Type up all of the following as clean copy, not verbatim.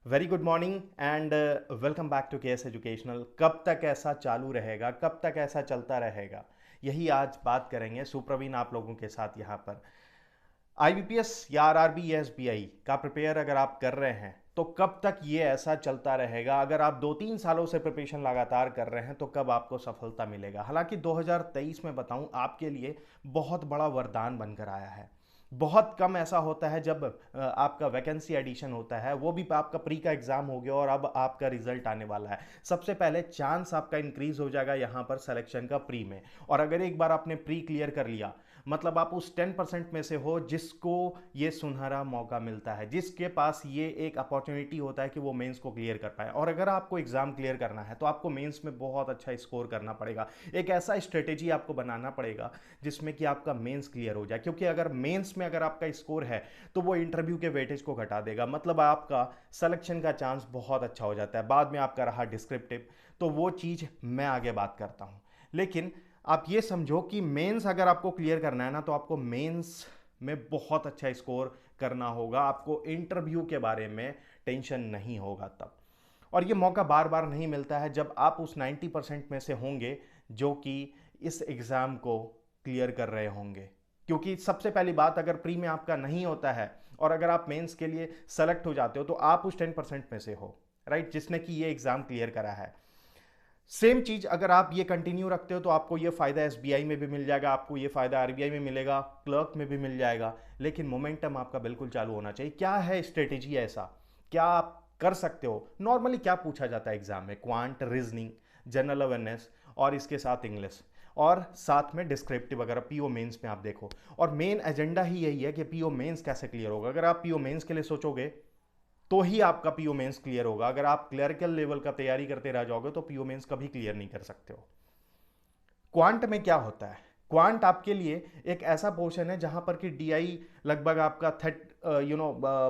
Very good morning and welcome back to KS educational. कब तक ऐसा चालू रहेगा, कब तक ऐसा चलता रहेगा, यही आज बात करेंगे सुप्रवीण आप लोगों के साथ यहाँ पर। आईबीपीएस या आरआरबी या एसबीआई का प्रिपेयर अगर आप कर रहे हैं तो कब तक ये ऐसा चलता रहेगा। अगर आप 2-3 सालों से प्रिपरेशन लगातार कर रहे हैं तो कब आपको सफलता मिलेगा। हालांकि 2023 में बताऊं आपके लिए बहुत बड़ा वरदान बनकर आया है। बहुत कम ऐसा होता है जब आपका वैकेंसी एडिशन होता है, वो भी आपका प्री का एग्जाम हो गया और अब आपका रिजल्ट आने वाला है। सबसे पहले चांस आपका इंक्रीज हो जाएगा यहाँ पर सिलेक्शन का प्री में। और अगर एक बार आपने प्री क्लियर कर लिया मतलब आप उस 10% में से हो जिसको ये सुनहरा मौका मिलता है, जिसके पास ये एक अपॉर्चुनिटी होता है कि वो मेंस को क्लियर कर पाए। और अगर आपको एग्जाम क्लियर करना है तो आपको मेंस में बहुत अच्छा स्कोर करना पड़ेगा। एक ऐसा स्ट्रेटेजी आपको बनाना पड़ेगा जिसमें कि आपका मेंस क्लियर हो जाए, क्योंकि अगर मेंस में अगर आपका स्कोर है तो वो इंटरव्यू के वेटेज को घटा देगा। मतलब आपका सिलेक्शन का चांस बहुत अच्छा हो जाता है। बाद में आपका रहा डिस्क्रिप्टिव, तो वो चीज़ मैं आगे बात करता हूँ। लेकिन आप ये समझो कि मेंस अगर आपको क्लियर करना है ना तो आपको मेंस में बहुत अच्छा स्कोर करना होगा। आपको इंटरव्यू के बारे में टेंशन नहीं होगा तब। और ये मौका बार बार नहीं मिलता है जब आप उस 90% में से होंगे जो कि इस एग्ज़ाम को क्लियर कर रहे होंगे। क्योंकि सबसे पहली बात, अगर प्री में आपका नहीं होता है और अगर आप मेंस के लिए सेलेक्ट हो जाते हो तो आप उस 10% में से हो, राइट, जिसने कि ये एग्ज़ाम क्लियर करा है। सेम चीज अगर आप ये कंटिन्यू रखते हो तो आपको ये फायदा एसबीआई में भी मिल जाएगा, आपको ये फायदा आरबीआई में मिलेगा, क्लर्क में भी मिल जाएगा। लेकिन मोमेंटम आपका बिल्कुल चालू होना चाहिए। क्या है स्ट्रेटेजी ऐसा, क्या आप कर सकते हो? नॉर्मली क्या पूछा जाता है एग्जाम में? क्वांट, रीजनिंग, जनरल अवेयरनेस और इसके साथ इंग्लिश और साथ में डिस्क्रिप्टिव अगर पीओ मेंस में आप देखो। और मेन एजेंडा ही यही है कि पीओ मेंस कैसे क्लियर होगा। अगर आप पीओ मेंस के लिए सोचोगे तो ही आपका पीओ मेंस क्लियर होगा। अगर आप क्लरिकल लेवल का तैयारी करते रह जाओगे तो पीओ मेंस कभी क्लियर नहीं कर सकते हो। क्वांट में क्या होता है? क्वांट आपके लिए एक ऐसा पोर्शन है जहां पर कि डीआई लगभग आपका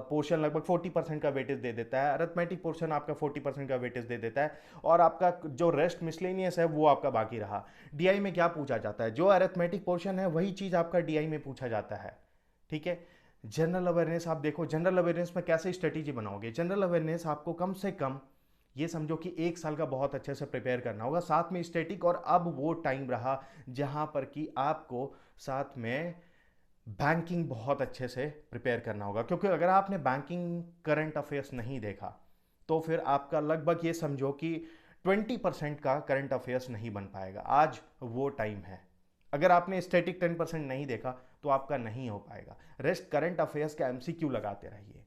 पोर्शन लगभग 40% का वेटेज दे देता है, अरिथमेटिक पोर्शन आपका 40% का वेटेज दे देता है और आपका जो रेस्ट मिसलेनियस है वो आपका बाकी रहा। डीआई में क्या पूछा जाता है? जो अरिथमेटिक पोर्शन है वही चीज आपका डीआई में पूछा जाता है। ठीक है। जनरल अवेयरनेस आप देखो, जनरल अवेयरनेस में कैसे स्ट्रेटेजी बनाओगे? जनरल अवेयरनेस आपको कम से कम ये समझो कि 1 साल का बहुत अच्छे से प्रिपेयर करना होगा, साथ में स्टैटिक। और अब वो टाइम रहा जहां पर कि आपको साथ में बैंकिंग बहुत अच्छे से प्रिपेयर करना होगा। क्योंकि अगर आपने बैंकिंग करंट अफेयर्स नहीं देखा तो फिर आपका लगभग ये समझो कि 20% का करंट अफेयर्स नहीं बन पाएगा। आज वो टाइम है। अगर आपने स्टैटिक 10% नहीं देखा तो आपका नहीं हो पाएगा। रेस्ट करंट अफेयर्स का एमसीक्यू लगाते रहिए।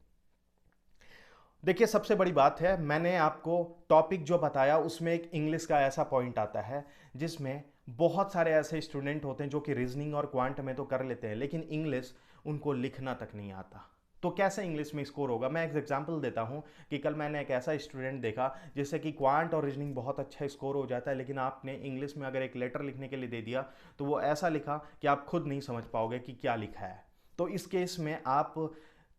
देखिए, सबसे बड़ी बात है, मैंने आपको टॉपिक जो बताया उसमें एक इंग्लिश का ऐसा पॉइंट आता है जिसमें बहुत सारे ऐसे स्टूडेंट होते हैं जो कि रीजनिंग और क्वांट में तो कर लेते हैं लेकिन इंग्लिश उनको लिखना तक नहीं आता। तो कैसे इंग्लिश में स्कोर होगा? मैं एक एग्जांपल देता हूं कि कल मैंने एक ऐसा स्टूडेंट देखा जिससे कि क्वांट और रीजनिंग बहुत अच्छा स्कोर हो जाता है, लेकिन आपने इंग्लिश में अगर एक लेटर लिखने के लिए दे दिया तो वो ऐसा लिखा कि आप खुद नहीं समझ पाओगे कि क्या लिखा है। तो इस केस में आप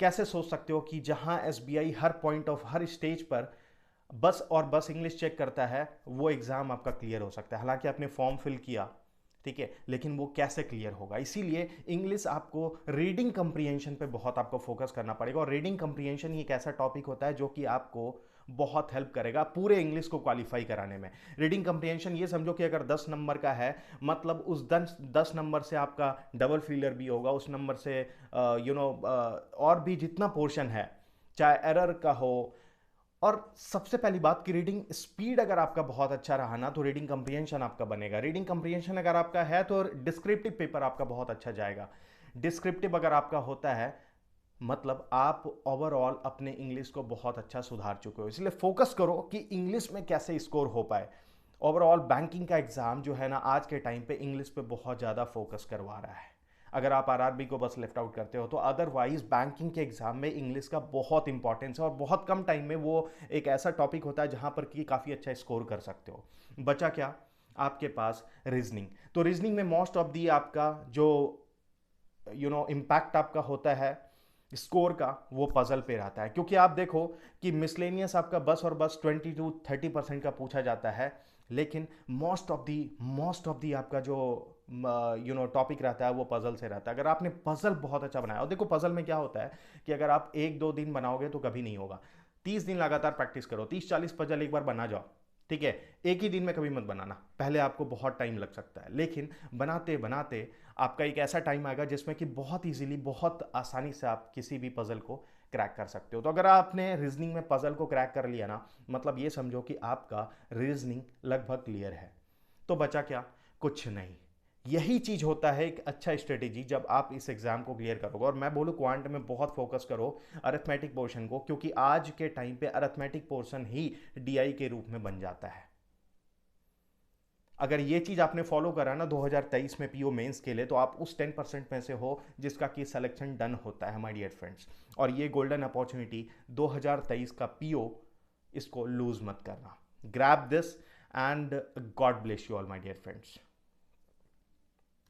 कैसे सोच सकते हो कि जहां SBI her point of her stage पर बस और बस इंग्लिश चेक करता है वो एग्जाम आपका क्लियर हो सकता है? हालांकि आपने फॉर्म फिल किया, ठीक है, लेकिन वो कैसे क्लियर होगा? इसीलिए इंग्लिश आपको रीडिंग कंप्रीहेंशन पे बहुत आपको फोकस करना पड़ेगा। और रीडिंग कंप्रीहेंशन ही एक ऐसा टॉपिक होता है जो कि आपको बहुत हेल्प करेगा पूरे इंग्लिश को क्वालिफाई कराने में। रीडिंग कंप्रीहेंशन ये समझो कि अगर 10 नंबर का है मतलब उस 10 नंबर से आपका डबल फीलर भी होगा, उस नंबर से और भी जितना पोर्शन है, चाहे एरर का हो। और सबसे पहली बात कि रीडिंग स्पीड अगर आपका बहुत अच्छा रहा ना तो रीडिंग कंप्रीहेंशन आपका बनेगा। रीडिंग कंप्रीहेंशन अगर आपका है तो डिस्क्रिप्टिव पेपर आपका बहुत अच्छा जाएगा। डिस्क्रिप्टिव अगर आपका होता है मतलब आप ओवरऑल अपने इंग्लिश को बहुत अच्छा सुधार चुके हो। इसलिए फोकस करो कि इंग्लिश में कैसे स्कोर हो पाए। ओवरऑल बैंकिंग का एग्जाम जो है ना आज के टाइम पे इंग्लिश पे बहुत ज़्यादा फोकस करवा रहा है। अगर आप आरआरबी को बस लेफ्ट आउट करते हो तो अदरवाइज बैंकिंग के एग्जाम में इंग्लिश का बहुत इंपॉर्टेंस है और बहुत कम टाइम में वो एक ऐसा टॉपिक होता है जहां पर कि काफ़ी अच्छा स्कोर कर सकते हो। बचा क्या आपके पास? रीजनिंग। तो रीजनिंग में मोस्ट ऑफ दी आपका जो इम्पैक्ट आपका होता है स्कोर का वो पजल पे रहता है। क्योंकि आप देखो कि मिसलेनियस आपका बस और बस 20 to 30% का पूछा जाता है, लेकिन मोस्ट ऑफ दी आपका जो टॉपिक रहता है वो पजल से रहता है। अगर आपने पजल बहुत अच्छा बनाया, और देखो पजल में क्या होता है कि अगर आप 1-2 दिन बनाओगे तो कभी नहीं होगा। 30 दिन लगातार प्रैक्टिस करो, 30-40 पजल एक बार बना जाओ, ठीक है। एक ही दिन में कभी मत बनाना, पहले आपको बहुत टाइम लग सकता है, लेकिन बनाते बनाते आपका एक ऐसा टाइम आएगा जिसमें कि बहुत इजीली, बहुत आसानी से आप किसी भी पजल को क्रैक कर सकते हो। तो अगर आपने रीजनिंग में पजल को क्रैक कर लिया ना, मतलब ये समझो कि आपका रीजनिंग लगभग क्लियर है। तो बचा क्या? कुछ नहीं। यही चीज होता है एक अच्छा स्ट्रेटेजी जब आप इस एग्जाम को क्लियर करोगे। और मैं बोलूँ क्वांट में बहुत फोकस करो अरिथमेटिक पोर्शन को, क्योंकि आज के टाइम पे अरिथमेटिक पोर्शन ही डीआई के रूप में बन जाता है। अगर ये चीज आपने फॉलो करा ना 2023 में पीओ मेंस के लिए, तो आप उस 10% में से हो जिसका कि सिलेक्शन डन होता है माय डियर फ्रेंड्स। और ये गोल्डन अपॉर्चुनिटी 2023 का पीओ, इसको लूज मत करना। Grab this and God bless you all my dear friends.